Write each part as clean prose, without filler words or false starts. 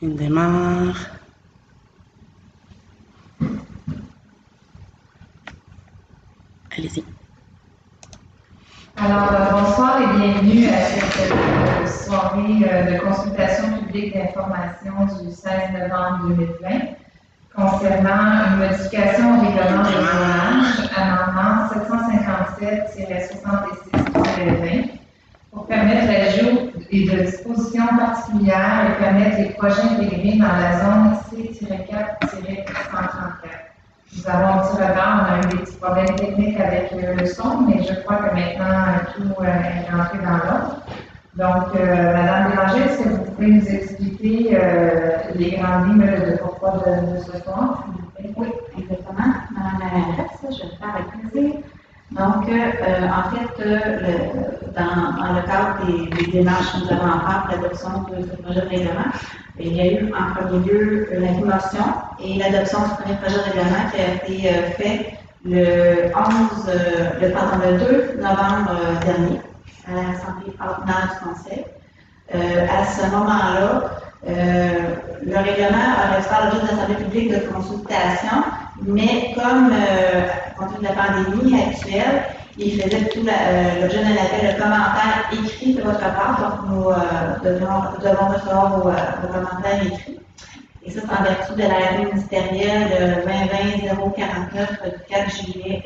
Il démarre. Allez-y. Alors, bonsoir et bienvenue à cette soirée de consultation publique d'information du 16 novembre 2020 concernant une modification au règlement de zonage, amendement 757-66-20, pour permettre l'ajout de dispositions particulières et permettre les projets intégrés dans la zone C-4-134. Nous avons un petit retard, on a eu des petits problèmes techniques avec le son, mais je crois que maintenant tout est rentré dans l'ordre. Donc, Madame Bélanger, est-ce que vous pouvez nous expliquer les grandes lignes de pourquoi de ce soir? Oui, exactement. Madame la mairesse, je vais le faire avec plaisir. Donc, en fait, dans le cadre des démarches que nous avons à faire pour l'adoption de ce projet de règlement, il y a eu en premier lieu la promotion et l'adoption du premier projet de règlement qui a été fait le 2 novembre dernier à l'Assemblée ordinaire du Conseil. À ce moment-là, le règlement aurait dû faire l'objet d'une assemblée publique de consultation, mais comme, compte tenu de la pandémie actuelle, il faisait tout l'objet d'un appel de commentaires écrits de votre part, donc nous devons recevoir vos commentaires écrits. Et ça, c'est en vertu de l'arrêté ministériel 2020-049 du 4 juillet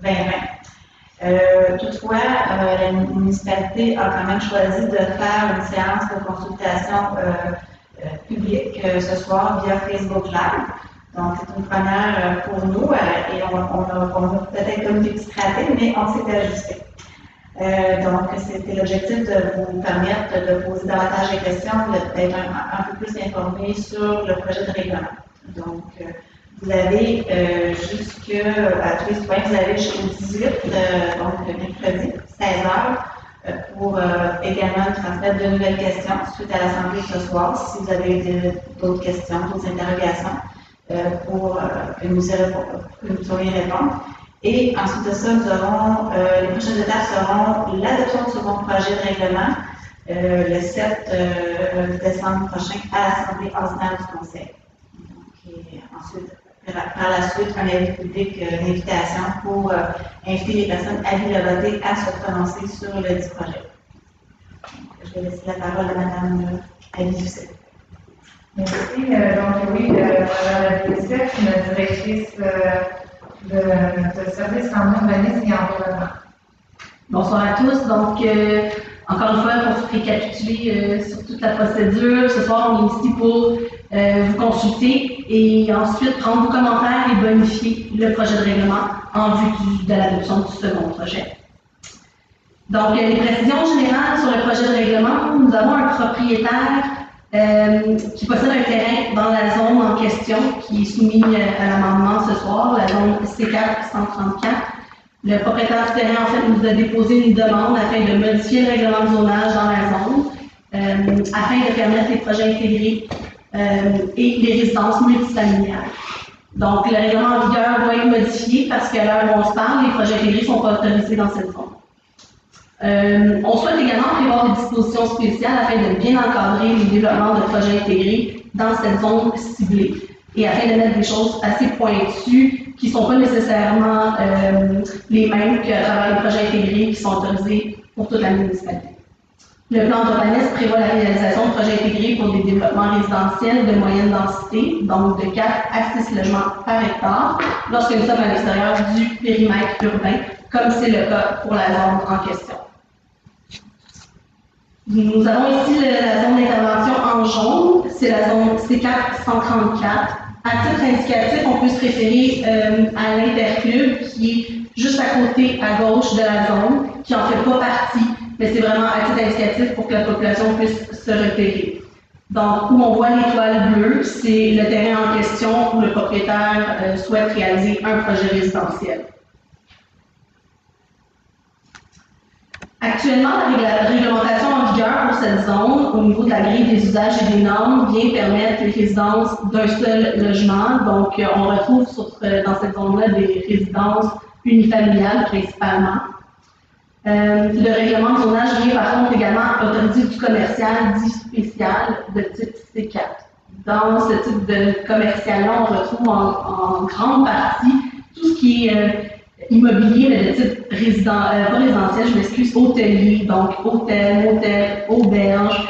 2020. Toutefois, la municipalité a quand même choisi de faire une séance de consultation publique ce soir via Facebook Live. Donc, c'est une première pour nous et on a peut-être comme des petits ratés, mais on s'est ajusté. Donc, c'était l'objectif de vous permettre de poser davantage de questions, d'être un peu plus informé sur le projet de règlement. Donc, vous avez à tous les citoyens, vous avez jusqu'au 18, donc mercredi, 16h, pour également transmettre de nouvelles questions suite à l'Assemblée ce soir, si vous avez d'autres questions, d'autres interrogations. Pour que nous saurions répondre. Et ensuite de ça, nous aurons, les prochaines étapes seront l'adoption de ce second projet de règlement le 7 décembre prochain à l'Assemblée ordinaire du Conseil. Donc, et ensuite, par la suite, un avis public, une invitation pour inviter les personnes avides de voter à se prononcer sur le dit projet. Donc, je vais laisser la parole à Mme Avis-Doucet. Merci. Donc, oui, Mme la DSF, notre directrice de service en urbanisme et environnement. Bonsoir à tous. Donc, encore une fois, pour récapituler sur toute la procédure, ce soir, on est ici pour vous consulter et ensuite prendre vos commentaires et bonifier le projet de règlement en vue de l'adoption du second projet. Donc, les précisions générales sur le projet de règlement, nous avons un propriétaire qui possède un terrain dans la zone en question qui est soumis à l'amendement ce soir, la zone C4-134. Le propriétaire du terrain, en fait, nous a déposé une demande afin de modifier le règlement de zonage dans la zone, afin de permettre les projets intégrés et les résidences multifamiliales. Donc, le règlement en vigueur doit être modifié parce qu'à l'heure où on se parle, les projets intégrés ne sont pas autorisés dans cette zone. On souhaite également prévoir des dispositions spéciales afin de bien encadrer les développements de projets intégrés dans cette zone ciblée et afin de mettre des choses assez pointues qui ne sont pas nécessairement les mêmes que à travers les projets intégrés qui sont autorisés pour toute la municipalité. Le plan d'urbanisme prévoit la réalisation de projets intégrés pour des développements résidentiels de moyenne densité, donc de 4 à 6 logements par hectare, lorsque nous sommes à l'extérieur du périmètre urbain, comme c'est le cas pour la zone en question. Nous avons ici la zone d'intervention en jaune, c'est la zone C4-134. À titre indicatif, on peut se référer à l'Interclub qui est juste à côté, à gauche de la zone, qui n'en fait pas partie, mais c'est vraiment à titre indicatif pour que la population puisse se repérer. Donc, où on voit l'étoile bleue, c'est le terrain en question où le propriétaire souhaite réaliser un projet résidentiel. Actuellement, la réglementation en vigueur pour cette zone, au niveau de la grille des usages et des normes, vient permettre les résidences d'un seul logement. Donc, on retrouve dans cette zone-là des résidences unifamiliales principalement. Le règlement de zonage vient par contre également autoriser du commercial dit spécial de type C4. Dans ce type de commercial-là, on retrouve en grande partie tout ce qui est immobilier, mais de type pas résidentiel, je m'excuse, hôtelier, donc hôtel, motel, auberge,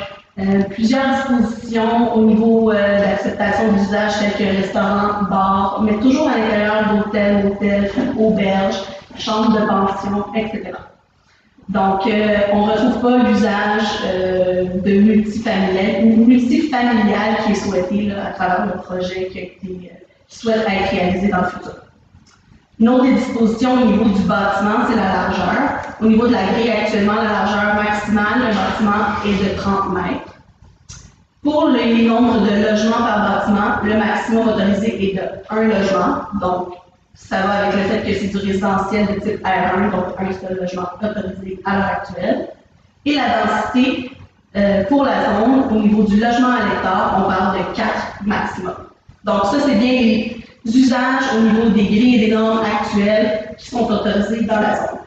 plusieurs dispositions au niveau d'acceptation d'usage tels que restaurant, bar, mais toujours à l'intérieur d'hôtel, motel, auberge, chambre de pension, etc. Donc, on ne retrouve pas l'usage de multifamilial qui est souhaité là, à travers le projet qui souhaite être réalisé dans le futur. Une autre des dispositions au niveau du bâtiment, c'est la largeur. Au niveau de la grille, actuellement, la largeur maximale d'un bâtiment est de 30 mètres. Pour les nombres de logements par bâtiment, le maximum autorisé est de 1 logement. Donc, ça va avec le fait que c'est du résidentiel de type R1, donc un seul logement autorisé à l'heure actuelle. Et la densité pour la zone, au niveau du logement à l'hectare, on parle de 4 maximum. Donc, ça, c'est bien les usages au niveau des grilles et des normes actuelles qui sont autorisées dans la zone.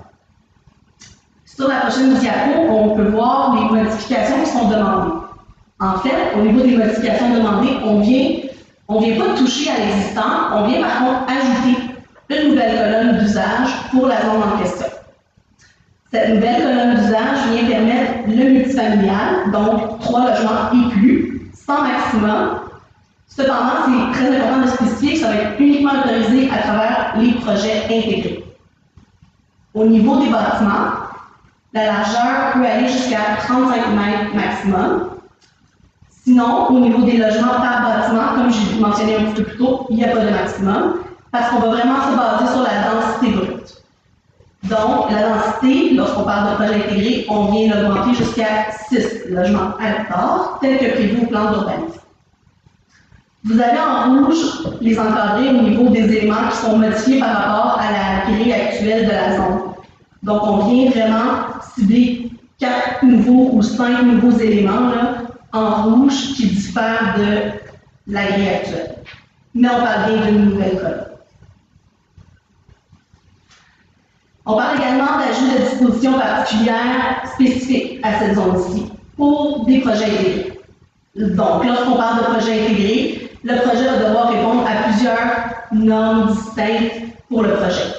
Sur la prochaine diapo, on peut voir les modifications qui sont demandées. En fait, au niveau des modifications demandées, on vient pas toucher à l'existant, on vient par contre ajouter une nouvelle colonne d'usage pour la zone en question. Cette nouvelle colonne d'usage vient permettre le multifamilial, donc 3 logements et plus, sans maximum. Cependant, c'est très important de spécifier que ça va être uniquement autorisé à travers les projets intégrés. Au niveau des bâtiments, la largeur peut aller jusqu'à 35 mètres maximum. Sinon, au niveau des logements par bâtiment, comme j'ai mentionné un petit peu plus tôt, il n'y a pas de maximum, parce qu'on va vraiment se baser sur la densité brute. Donc, la densité, lorsqu'on parle de projet intégré, on vient l'augmenter jusqu'à 6 logements à l'hectare, tel que prévu au plan d'urbanisme. Vous avez en rouge les encadrés au niveau des éléments qui sont modifiés par rapport à la grille actuelle de la zone. Donc, on vient vraiment cibler 4 nouveaux ou 5 nouveaux éléments là, en rouge qui diffèrent de la grille actuelle. Mais on parle bien d'une nouvelle colonne. On parle également d'ajout de dispositions particulières spécifiques à cette zone-ci pour des projets intégrés. Donc, lorsqu'on parle de projet intégré, le projet va devoir répondre à plusieurs normes distinctes pour le projet.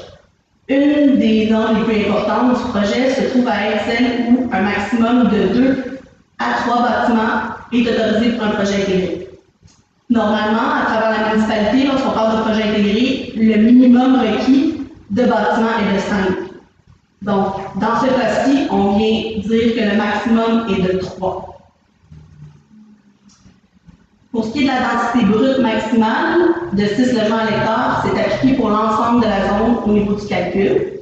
Une des normes les plus importantes du projet se trouve à être celle où un maximum de 2 à 3 bâtiments est autorisé pour un projet intégré. Normalement, à travers la municipalité, lorsqu'on parle de projet intégré, le minimum requis de bâtiments est de 5. Donc, dans ce cas-ci, on vient dire que le maximum est de 3. Pour ce qui est de la densité brute maximale de 6 logements à l'hectare, c'est appliqué pour l'ensemble de la zone au niveau du calcul.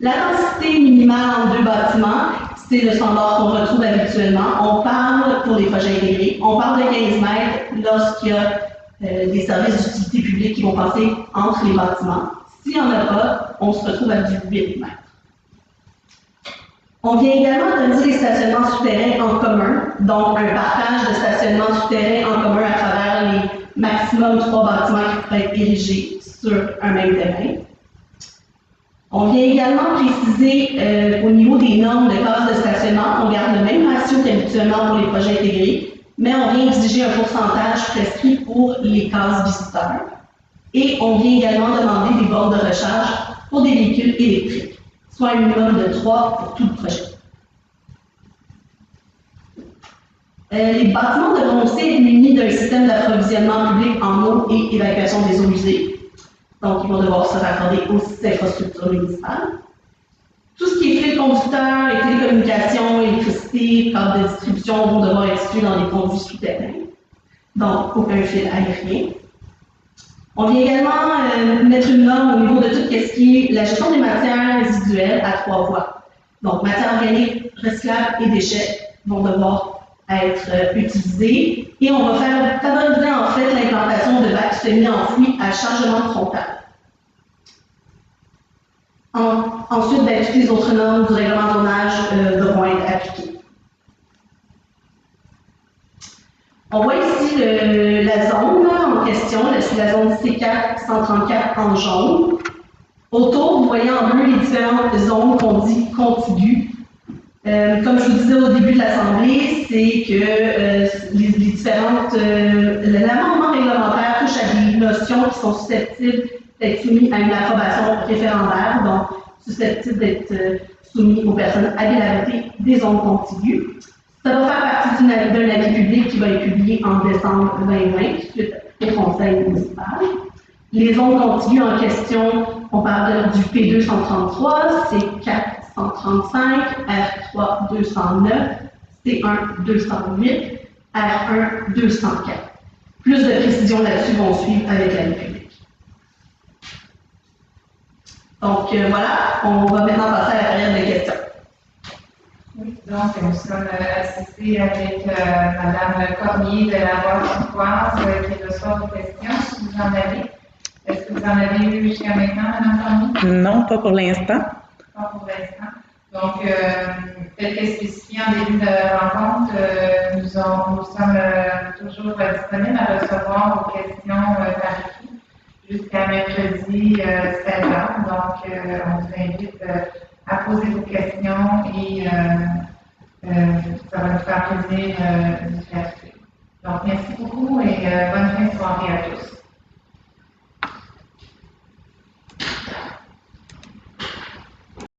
La densité minimale en 2 bâtiments, c'est le standard qu'on retrouve habituellement. On parle, pour les projets intégrés, on parle de 15 mètres lorsqu'il y a des services d'utilité publique qui vont passer entre les bâtiments. S'il n'y en a pas, on se retrouve à 18 mètres. On vient également autoriser les stationnements souterrains en commun, donc un partage de stationnements souterrains en commun à travers les maximum 3 bâtiments qui pourraient être érigés sur un même terrain. On vient également préciser au niveau des normes de cases de stationnement, on garde le même ratio qu'habituellement pour les projets intégrés, mais on vient exiger un pourcentage prescrit pour les cases visiteurs. Et on vient également demander des bornes de recharge pour des véhicules électriques, soit un minimum de 3 pour tout le projet. Les bâtiments devront aussi être munis d'un système d'approvisionnement public en eau et évacuation des eaux usées. Donc, ils vont devoir se raccorder aux infrastructures municipales. Tout ce qui est fil conducteur, les télécommunications, électricité, câbles de distribution vont devoir être situés dans les conduits souterrains. Donc, aucun fil aérien. On vient également mettre une norme au niveau de tout ce qui est la gestion des matières résiduelles à 3 voies. Donc, matières organiques, recyclables et déchets vont devoir être utilisés. Et on va favoriser en fait l'implantation de bacs semi-enfouis à chargement frontal. Ensuite, toutes les autres normes du règlement de zonage devront être appliquées. On voit ici la zone en question, c'est la zone C4-134 en jaune. Autour, vous voyez en bleu les différentes zones qu'on dit contiguës. Comme je vous disais au début de l'Assemblée, c'est que les différentes. L'amendement réglementaire touche à des notions qui sont susceptibles d'être soumises à une approbation référendaire, donc susceptibles d'être soumis aux personnes habilitées des zones contiguës. Ça va faire partie d'un avis public qui va être publié en décembre 2020, suite au conseil municipal. Les zones contiguës en question, on parle du P233, C435, R3 209, C1 208, R1 204. Plus de précisions là-dessus vont suivre avec l'avis public. Donc voilà, on va maintenant passer à la période de questions. Oui, donc nous sommes assistés avec Mme Cormier de la Boîte-Québécoise qui reçoit vos questions, si vous en avez. Est-ce que vous en avez eu jusqu'à maintenant, Mme Cormier? Non, pas pour l'instant. Pas pour l'instant. Donc, tel que spécifié en début de rencontre, nous sommes toujours disponibles à recevoir vos questions par écrit jusqu'à mercredi 16h. Donc, on vous invite à poser vos questions et ça va nous faire plaisir d'y faire. Donc, merci beaucoup et bonne fin de soirée à tous.